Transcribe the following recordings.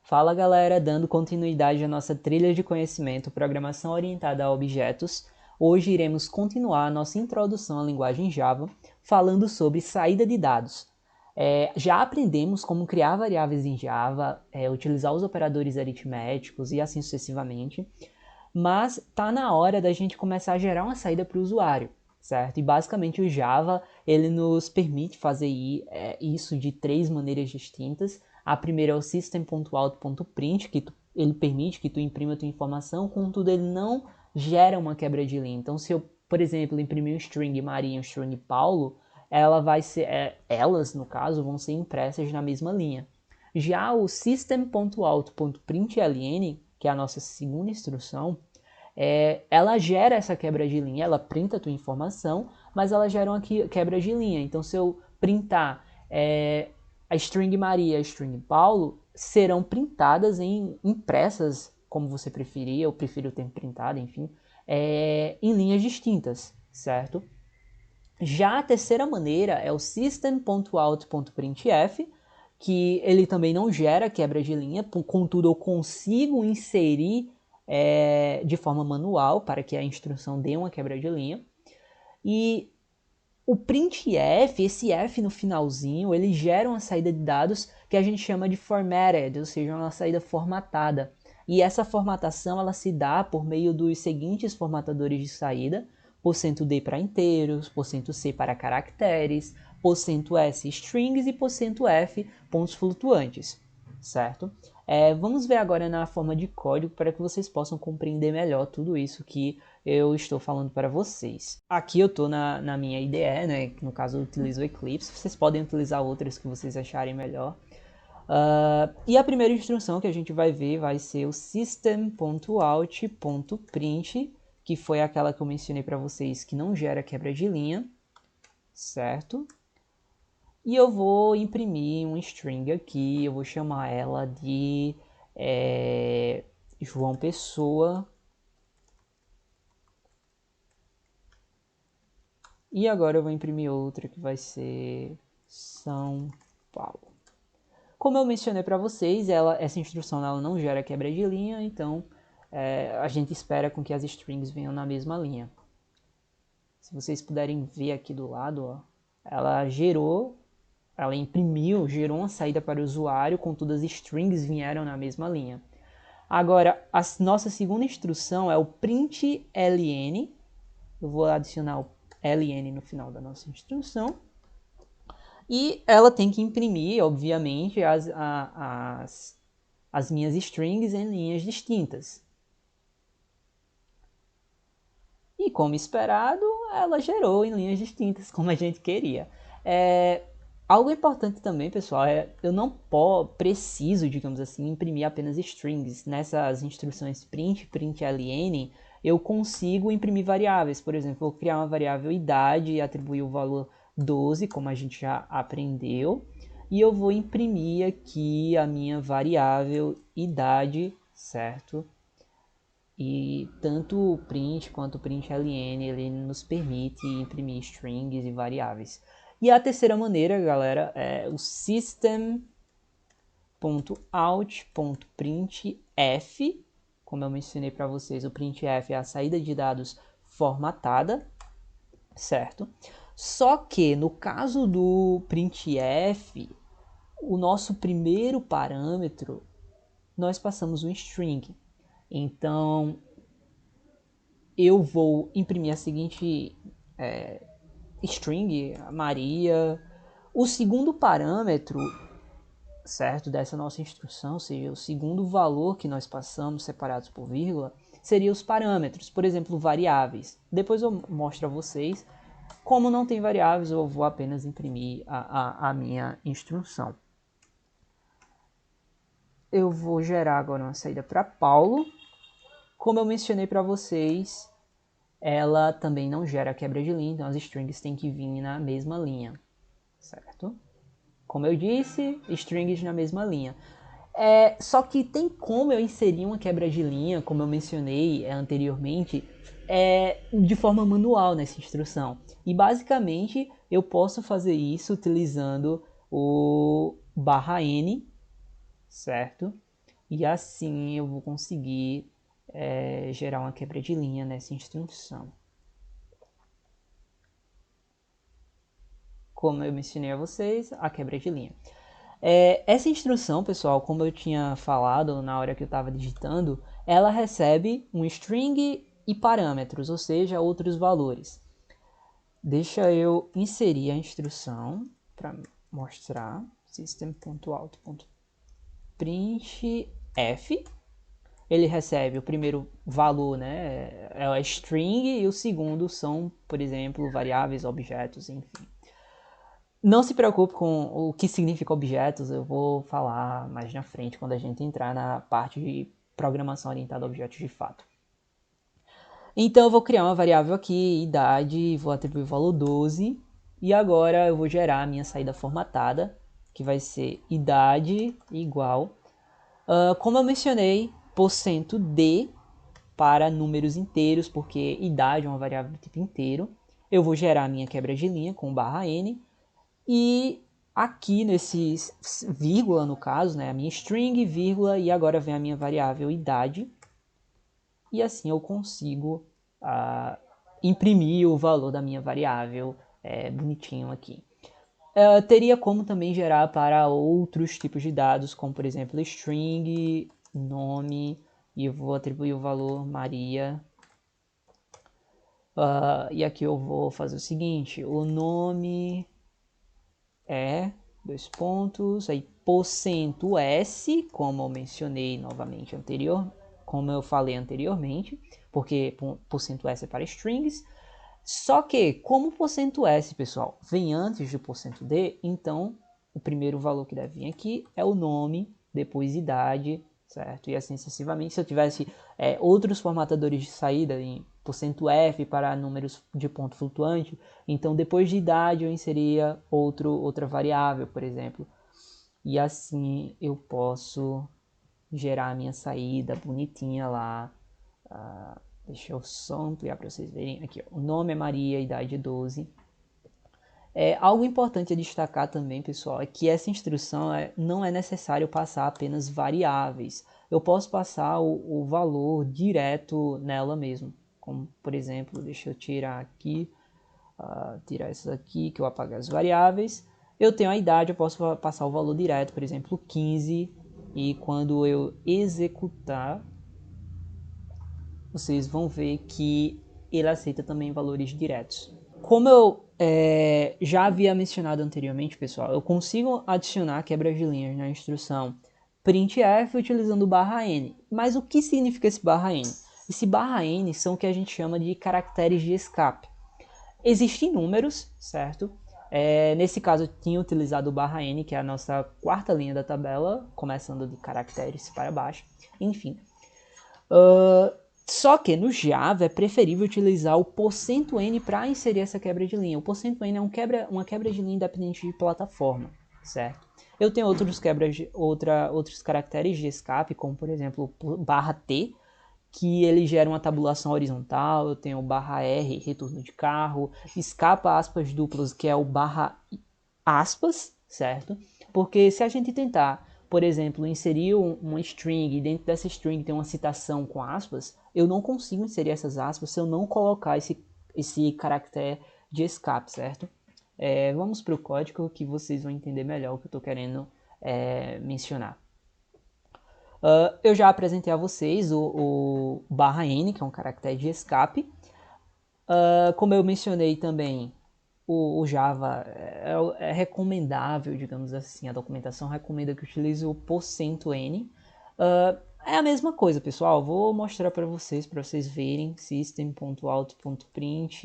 Fala galera, dando continuidade à nossa trilha de conhecimento Programação Orientada a Objetos, hoje iremos continuar a nossa introdução à linguagem Java, falando sobre saída de dados. Já aprendemos como criar variáveis em Java, utilizar os operadores aritméticos e assim sucessivamente, mas está na hora da gente começar a gerar uma saída para o usuário, certo? E basicamente o Java ele nos permite fazer isso de três maneiras distintas. A primeira é o system.out.print, que ele permite que tu imprima a tua informação, contudo ele não gera uma quebra de linha. Então se eu, por exemplo, imprimir um string Maria e um string Paulo, elas, no caso, vão ser impressas na mesma linha. Já o system.out.println, que é a nossa segunda instrução, ela gera essa quebra de linha, ela printa a tua informação, mas ela gera uma quebra de linha. Então, se eu printar a string Maria e a string Paulo, serão printadas impressas, como você preferir, eu prefiro o termo printado, enfim, em linhas distintas, certo? Já a terceira maneira é o system.out.printf, que ele também não gera quebra de linha, contudo eu consigo inserir de forma manual para que a instrução dê uma quebra de linha. E o printf, esse f no finalzinho, ele gera uma saída de dados que a gente chama de formatted, ou seja, uma saída formatada. E essa formatação ela se dá por meio dos seguintes formatadores de saída: %d para inteiros, %c para caracteres, %s strings e %f pontos flutuantes, certo? Vamos ver agora na forma de código para que vocês possam compreender melhor tudo isso que eu estou falando para vocês. Aqui eu estou na minha IDE, né? No caso eu utilizo o Eclipse, vocês podem utilizar outras que vocês acharem melhor. E a primeira instrução que a gente vai ver vai ser o system.out.print, que foi aquela que eu mencionei para vocês que não gera quebra de linha, certo? E eu vou imprimir um string aqui, eu vou chamar ela de João Pessoa. E agora eu vou imprimir outra que vai ser São Paulo. Como eu mencionei para vocês, essa instrução ela não gera quebra de linha, então a gente espera com que as strings venham na mesma linha. Se vocês puderem ver aqui do lado, ó, ela imprimiu, gerou uma saída para o usuário, contudo as strings vieram na mesma linha. Agora, a nossa segunda instrução é o println. Eu vou adicionar o ln no final da nossa instrução. E ela tem que imprimir, obviamente, as minhas strings em linhas distintas. E como esperado, ela gerou em linhas distintas, como a gente queria. Algo importante também, pessoal, eu não preciso, digamos assim, imprimir apenas strings. Nessas instruções print, println, eu consigo imprimir variáveis. Por exemplo, vou criar uma variável idade e atribuir o valor 12, como a gente já aprendeu. E eu vou imprimir aqui a minha variável idade, certo? E tanto o print quanto o println, ele nos permite imprimir strings e variáveis. E a terceira maneira, galera, é o system.out.printf. Como eu mencionei para vocês, o printf é a saída de dados formatada, certo? Só que no caso do printf, o nosso primeiro parâmetro, nós passamos um string. Então, eu vou imprimir a seguinte string, Maria. O segundo parâmetro, certo, dessa nossa instrução, ou seja, o segundo valor que nós passamos separados por vírgula, seria os parâmetros, por exemplo, variáveis. Depois eu mostro a vocês. Como não tem variáveis, eu vou apenas imprimir a minha instrução. Eu vou gerar agora uma saída para Paulo. Como eu mencionei para vocês, ela também não gera quebra de linha, então as strings têm que vir na mesma linha, certo? Como eu disse, strings na mesma linha. Só que tem como eu inserir uma quebra de linha, como eu mencionei anteriormente, de forma manual nessa instrução. E basicamente eu posso fazer isso utilizando o /n, certo? E assim eu vou conseguir gerar uma quebra de linha nessa instrução. Como eu mencionei a vocês, a quebra de linha. Essa instrução, pessoal, como eu tinha falado na hora que eu estava digitando, ela recebe um string e parâmetros, ou seja, outros valores. Deixa eu inserir a instrução para mostrar. System.out.printf. Ele recebe o primeiro valor, né, é a string, e o segundo são, por exemplo, variáveis, objetos, enfim. Não se preocupe com o que significa objetos, eu vou falar mais na frente quando a gente entrar na parte de programação orientada a objetos de fato. Então eu vou criar uma variável aqui, idade, vou atribuir o valor 12, e agora eu vou gerar a minha saída formatada, que vai ser idade igual, como eu mencionei, %d para números inteiros, porque idade é uma variável do tipo inteiro. Eu vou gerar a minha quebra de linha com /n, e aqui nesse vírgula, no caso, né, a minha string, vírgula, e agora vem a minha variável idade, e assim eu consigo imprimir o valor da minha variável bonitinho aqui. Teria como também gerar para outros tipos de dados, como por exemplo string, nome, e eu vou atribuir o valor Maria. E aqui eu vou fazer o seguinte, o nome é, dois pontos, aí %s, como eu mencionei novamente como eu falei anteriormente, porque %s é para strings. Só que, como o %s, pessoal, vem antes do %d, então o primeiro valor que deve vir aqui é o nome, depois idade, certo? E assim sucessivamente. Se eu tivesse outros formatadores de saída em %f para números de ponto flutuante, então depois de idade eu inseria outra variável, por exemplo. E assim eu posso gerar a minha saída bonitinha lá. Deixa eu só ampliar para vocês verem. Aqui, ó, o nome é Maria, idade é 12. Algo importante a destacar também, pessoal, é que essa instrução não é necessário passar apenas variáveis. Eu posso passar o valor direto nela mesmo. Como, por exemplo, deixa eu tirar aqui, tirar isso aqui, que eu apago as variáveis. Eu tenho a idade, eu posso passar o valor direto, por exemplo, 15. E quando eu executar, vocês vão ver que ele aceita também valores diretos. Como eu já havia mencionado anteriormente, pessoal, eu consigo adicionar quebras de linhas na instrução printf utilizando /n. Mas o que significa esse /n? Esse /n são o que a gente chama de caracteres de escape. Existem números, certo? Nesse caso eu tinha utilizado o /n, que é a nossa quarta linha da tabela, começando de caracteres para baixo. Enfim. Só que no Java é preferível utilizar o %n para inserir essa quebra de linha. O %n é uma quebra de linha independente de plataforma, certo? Eu tenho outros caracteres de escape, como por exemplo /t, que ele gera uma tabulação horizontal. Eu tenho /r, retorno de carro, escapa aspas duplas, que é o /aspas, certo? Porque se a gente tentar, por exemplo, inserir uma string e dentro dessa string tem uma citação com aspas, eu não consigo inserir essas aspas se eu não colocar esse caractere de escape, certo? Vamos para o código que vocês vão entender melhor o que eu estou querendo mencionar. Eu já apresentei a vocês o /n, que é um caractere de escape. Como eu mencionei também, o Java é recomendável, digamos assim, a documentação recomenda que utilize o %n. É a mesma coisa, pessoal. Vou mostrar para vocês verem. System.out.printf,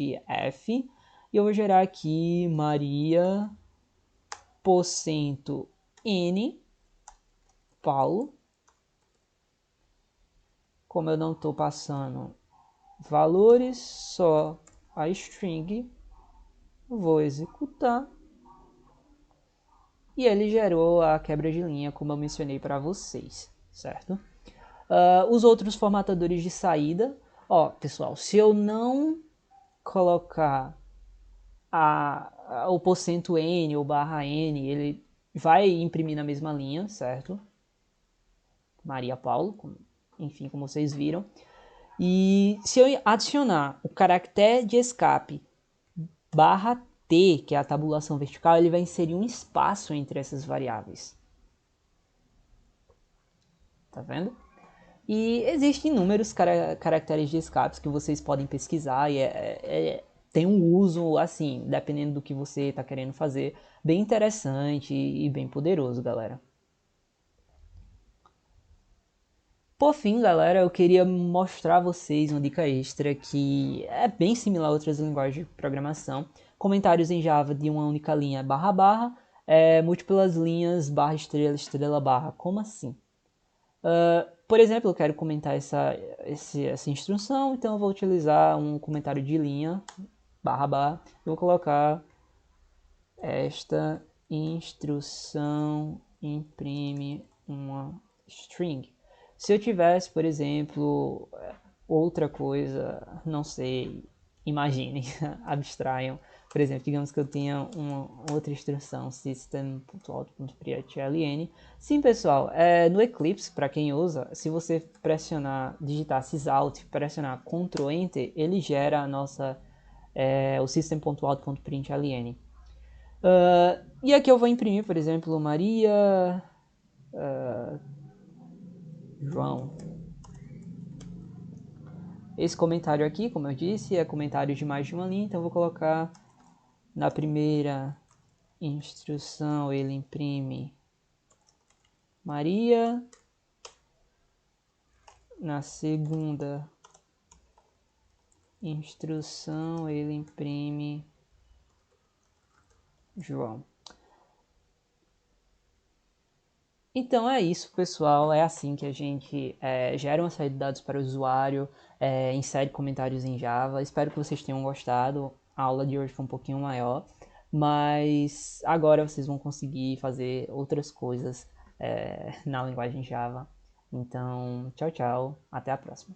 e eu vou gerar aqui Maria %n Paulo. Como eu não estou passando valores, só a string, vou executar. E ele gerou a quebra de linha, como eu mencionei para vocês, certo? Os outros formatadores de saída, pessoal, se eu não colocar o %n ou /n, ele vai imprimir na mesma linha, certo? Maria Paulo, enfim, como vocês viram. E se eu adicionar o caractere de escape barra T, que é a tabulação vertical, ele vai inserir um espaço entre essas variáveis. Tá vendo? E existem inúmeros caracteres de escapes que vocês podem pesquisar e tem um uso, assim, dependendo do que você está querendo fazer, bem interessante e bem poderoso, galera. Por fim, galera, eu queria mostrar a vocês uma dica extra que é bem similar a outras linguagens de programação. Comentários em Java de uma única linha barra barra, múltiplas linhas barra estrela estrela barra. Como assim? Por exemplo, eu quero comentar essa instrução, então eu vou utilizar um comentário de linha barra barra. Eu vou colocar esta instrução imprime uma string. Se eu tivesse, por exemplo, outra coisa, não sei, imaginem, abstraiam. Por exemplo, digamos que eu tenha uma outra instrução, system.out.println. Sim, pessoal, no Eclipse, para quem usa, se você pressionar, digitar sysalto, pressionar Ctrl Enter, ele gera a nossa, o system.out.println. E aqui eu vou imprimir, por exemplo, Maria João. Esse comentário aqui, como eu disse, é comentário de mais de uma linha, então eu vou colocar na primeira instrução ele imprime Maria, na segunda instrução ele imprime João. Então é isso, pessoal. É assim que a gente gera uma série de dados para o usuário, insere comentários em Java. Espero que vocês tenham gostado. A aula de hoje foi um pouquinho maior, mas agora vocês vão conseguir fazer outras coisas na linguagem Java. Então, tchau, tchau. Até a próxima.